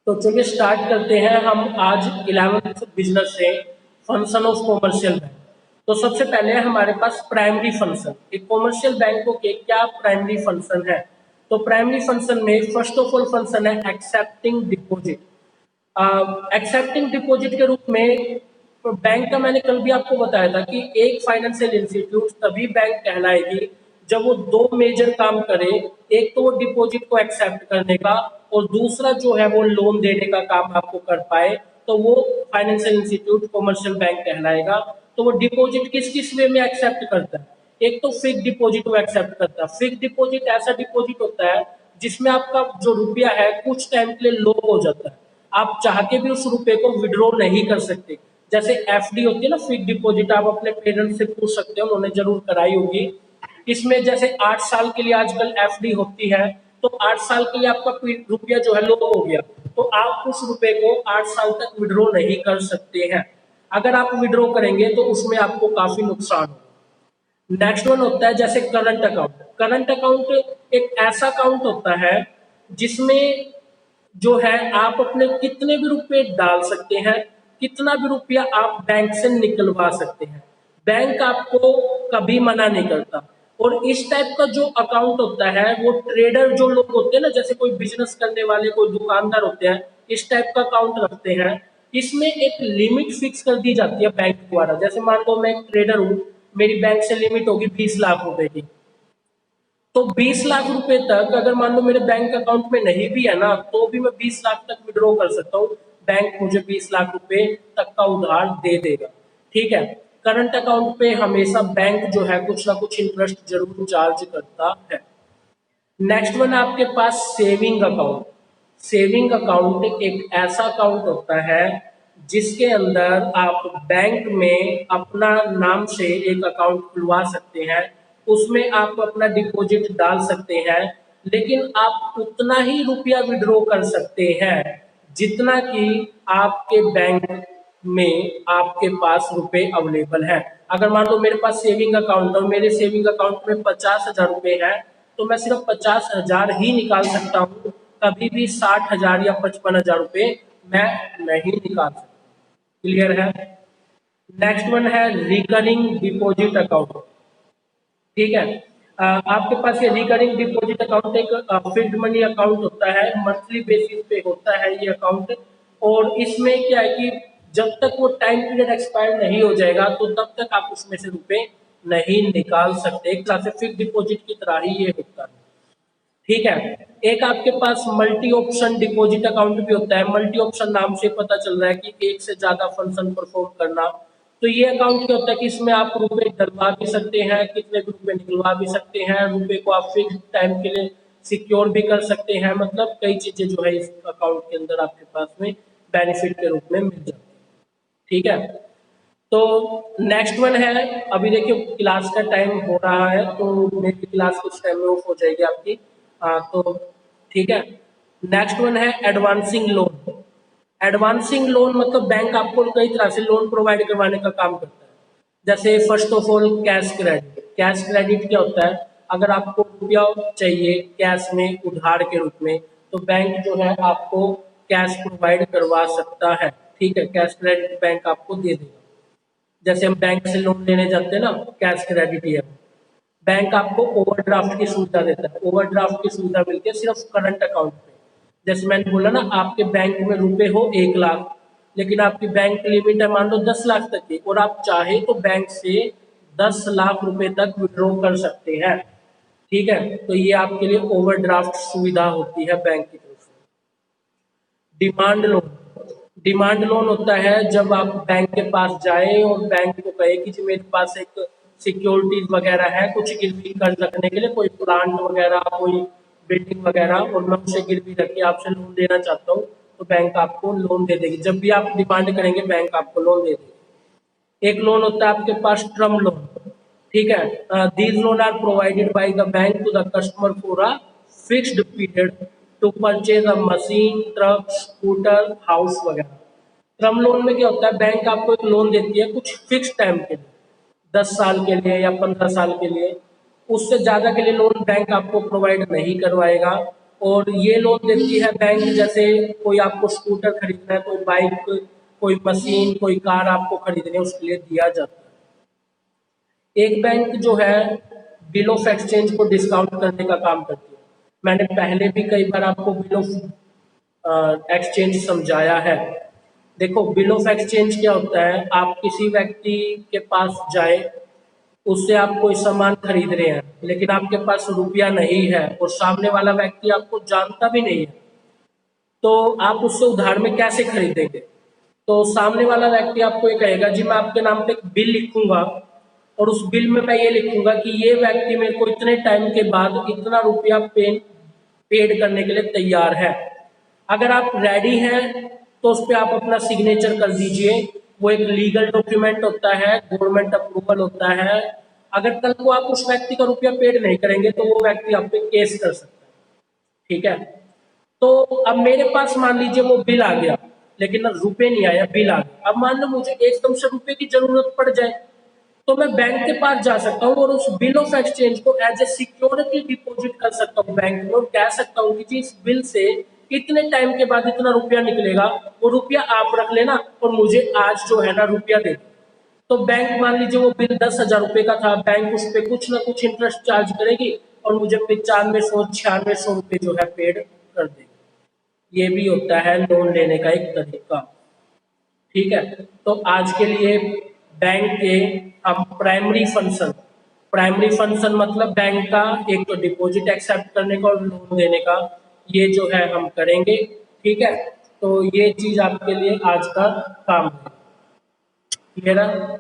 तो चलिए स्टार्ट करते हैं हम आज 11th बिजनेस से फंक्शन ऑफ कॉमर्शियल बैंक। तो सबसे पहले हमारे पास प्राइमरी फंक्शन, एक कॉमर्शियल बैंकों के क्या प्राइमरी फंक्शन है। तो प्राइमरी फंक्शन में फर्स्ट ऑफ ऑल फंक्शन है एक्सेप्टिंग डिपॉजिट। एक्सेप्टिंग डिपॉजिट के रूप में बैंक का मैंने कल भी आपको बताया था कि एक फाइनेंशियल इंस्टीट्यूट तभी बैंक कहलाएगी जब वो दो मेजर काम करे। एक तो वो डिपॉजिट को एक्सेप्ट करने का और दूसरा जो है वो लोन देने का काम आपको कर पाए, तो वो फाइनेंशियल इंस्टीट्यूट कॉमर्शियल बैंक कहलाएगा। तो वो डिपॉजिट किस किस वे में एक्सेप्ट करता है। एक तो फिक्स डिपॉजिट वो एक्सेप्ट करता है। फिक्स डिपॉजिट ऐसा डिपॉजिट होता है जिसमें आपका जो रुपया है कुछ टाइम के लिए लॉक हो जाता है, आप चाह के भी उस रुपए को विड्रॉ नहीं कर सकते। जैसे एफडी होती है ना, फिक्स डिपॉजिट, आप अपने पेरेंट्स से पूछ सकते हो, उन्होंने जरूर कराई होगी। इसमें जैसे 8 साल के लिए आजकल एफडी होती है, तो 8 साल के लिए आपका रुपया जो है लॉक हो गया, तो आप उस रुपए को 8 साल तक विड्रॉ नहीं कर सकते हैं। अगर आप विड्रॉ करेंगे तो उसमें आपको काफी नुकसान होगा। नेक्स्ट वन होता है जैसे करंट अकाउंट। करंट अकाउंट एक ऐसा अकाउंट होता है जिसमें जो है आप अपने कितने भी रुपए डाल सकते हैं, कितना भी रुपया आप बैंक से निकलवा सकते हैं, बैंक आपको कभी मना नहीं करता। और इस टाइप का जो अकाउंट होता है वो ट्रेडर जो लोग होते हैं ना, जैसे कोई बिजनेस करने वाले कोई दुकानदार होते हैं, इस टाइप का अकाउंट रखते हैं। इसमें एक लिमिट फिक्स कर दी जाती है बैंक द्वारा। जैसे मान लो मैं एक ट्रेडर हूँ, मेरी बैंक से लिमिट होगी 20 लाख रुपए की, तो 20 लाख रुपए तक अगर मान लो मेरे बैंक अकाउंट में नहीं भी है ना, तो भी मैं 20 लाख तक विड्रॉ कर सकता हूँ। बैंक मुझे 20 लाख रुपए तक का उधार दे देगा। ठीक है। करंट अकाउंट पे हमेशा बैंक जो है कुछ ना कुछ इंटरेस्ट जरूर चार्ज करता है। नेक्स्ट वन आपके पास सेविंग अकाउंट। सेविंग अकाउंट एक ऐसा अकाउंट होता है जिसके अंदर आप बैंक में अपना नाम से एक अकाउंट खुलवा सकते हैं। उसमें आप अपना डिपॉजिट डाल सकते हैं, लेकिन आप उतना ही रुपया विड्रॉ कर सकते हैं जितना कि आपके बैंक में आपके पास रुपए अवेलेबल है। अगर मान लो मेरे पास सेविंग अकाउंट और मेरे सेविंग अकाउंट में 50,000 रुपए है, तो मैं सिर्फ 50,000 ही निकाल सकता हूँ, कभी भी 60,000 या 55,000 रुपए मैं नहीं निकाल सकता। क्लियर है। नेक्स्ट वन है रिकरिंग डिपॉजिट अकाउंट। ठीक है। आपके पास ये रिकरिंग डिपॉजिट अकाउंट एक फिक्स्ड मनी अकाउंट होता है, मंथली बेसिस पे होता है ये अकाउंट। और इसमें क्या है कि जब तक वो टाइम पीरियड एक्सपायर नहीं हो जाएगा तो तब तक आप उसमें से रुपए नहीं निकाल सकते। एक तरह से फिक्स्ड डिपॉजिट की तरह ही ये होता है। ठीक है। एक आपके पास मल्टी ऑप्शन डिपॉजिट अकाउंट भी होता है। मल्टी ऑप्शन नाम से पता चल रहा है कि एक से ज्यादा फंक्शन परफॉर्म करना। तो ये अकाउंट क्या होता है कि इसमें आप रुपए डलवा भी सकते हैं, कितने भी रुपए निकलवा भी सकते हैं, रुपए को आप फिक्स टाइम के लिए सिक्योर भी कर सकते हैं। मतलब कई चीजें जो है इस अकाउंट के अंदर आपके पास में बेनिफिट के रूप में मिल जाती है। ठीक है। तो नेक्स्ट वन है, अभी देखिए क्लास का टाइम हो रहा है, तो मेरी क्लास कुछ टाइम में ऑफ हो जाएगी आपकी। तो ठीक है। नेक्स्ट वन है एडवांसिंग लोन। एडवांसिंग लोन मतलब बैंक आपको कई तरह से लोन प्रोवाइड करवाने का काम करता है। जैसे first of all cash credit. Cash credit क्या होता है, अगर आपको रुपया चाहिए कैश में उधार के रूप में, तो बैंक जो है आपको कैश प्रोवाइड करवा सकता है। ठीक है। कैश क्रेडिट बैंक आपको दे देगा। जैसे हम बैंक से लोन लेने जाते हैं ना, कैश क्रेडिट है। बैंक आपको ओवरड्राफ्ट की सुविधा देता है। ओवरड्राफ्ट की सुविधा मिलती है सिर्फ करंट अकाउंट पे। जैसे मैंने बोला ना, आपके बैंक में रुपए हो 1 लाख, लेकिन आपकी बैंक की लिमिट है मान लो 10 लाख तक की, और आप चाहे तो बैंक से 10 लाख रुपए तक विड्रॉ कर सकते हैं। ठीक है। तो ये आपके लिए ओवरड्राफ्ट सुविधा होती है बैंक की तरफ से। Demand loan. डिमांड लोन होता है जब आप बैंक के पास जाए और बैंक को कहे कि जी मेरे पास एक सिक्योरिटीज वगैरह है कुछ गिरवी कर रखने के लिए, कोई प्लांट वगैरह, कोई बिल्डिंग वगैरह, और मैं उसे गिरवी रख के आपसे लोन लेना चाहता हूँ, तो बैंक आपको लोन दे देगी। जब भी आप डिमांड करेंगे बैंक आपको लोन दे देगी। एक लोन होता है आपके पास टर्म लोन। ठीक है। These loan are provided by the bank to the customer for a fixed period to purchase a machine, truck, scooter, house वगैरह। टर्म लोन में क्या होता है, बैंक आपको एक लोन देती है कुछ फिक्स टाइम के लिए, 10 साल के लिए या 15 साल के लिए। उससे ज्यादा के लिए लोन बैंक आपको प्रोवाइड नहीं करवाएगा। और ये लोन देती है बैंक, जैसे कोई आपको स्कूटर खरीदना है, कोई बाइक, कोई मशीन, कोई कार आपको खरीदनी है, उसके लिए दिया जाता है। एक बैंक जो है बिल ऑफ एक्सचेंज को डिस्काउंट करने का काम करती है। मैंने पहले भी कई बार आपको बिल ऑफ एक्सचेंज समझाया है। देखो, बिल ऑफ एक्सचेंज क्या होता है, आप किसी व्यक्ति के पास जाए, उससे आप कोई सामान खरीद रहे हैं, लेकिन आपके पास रुपया नहीं है और सामने वाला व्यक्ति आपको जानता भी नहीं है, तो आप उससे उधार में कैसे खरीदेंगे? तो सामने वाला व्यक्ति आपको ये कहेगा, जी मैं आपके नाम पे एक बिल लिखूंगा और उस बिल में मैं ये लिखूंगा कि ये व्यक्ति मेरे को इतने टाइम के बाद इतना रुपया पेड करने के लिए तैयार है। अगर आप रेडी हैं तो उस पर आप अपना सिग्नेचर कर दीजिए। वो एक लीगल डॉक्यूमेंट होता है, गवर्नमेंट अप्रूवल होता है। अगर कल को आप उस व्यक्ति का रुपया पेड नहीं करेंगे तो वो व्यक्ति आप पे केस कर सकता है। ठीक है? तो अब मेरे पास मान लीजिए वो बिल आ गया, लेकिन ना रुपए नहीं आया, बिल आ गया। अब मान लो मुझे एकदम से रुपए की जरूरत पड़ जाए, तो मैं बैंक के पास जा सकता हूँ और उस बिल ऑफ एक्सचेंज को एज ए सिक्योरिटी डिपॉजिट कर सकता हूँ बैंक में, और कह सकता हूँ कि जी इस बिल से इतने टाइम के बाद इतना रुपया निकलेगा, वो रुपया आप रख लेना और मुझे आज जो है ना रुपया दे दो। तो बैंक मान लीजिए वो बिल 10,000 रुपए का था, बैंक उस पर कुछ ना कुछ इंटरेस्ट चार्ज करेगी और मुझे 9500 9600 रुपये जो है पेड कर देगी। ये भी होता है लोन लेने का एक तरीका। ठीक है? तो आज के लिए बैंक के हम प्राइमरी फंक्शन मतलब बैंक का एक तो डिपॉजिट एक्सेप्ट करने का और लोन देने का, ये जो है हम करेंगे। ठीक है? तो ये चीज आपके लिए आज का काम है। क्लियर है?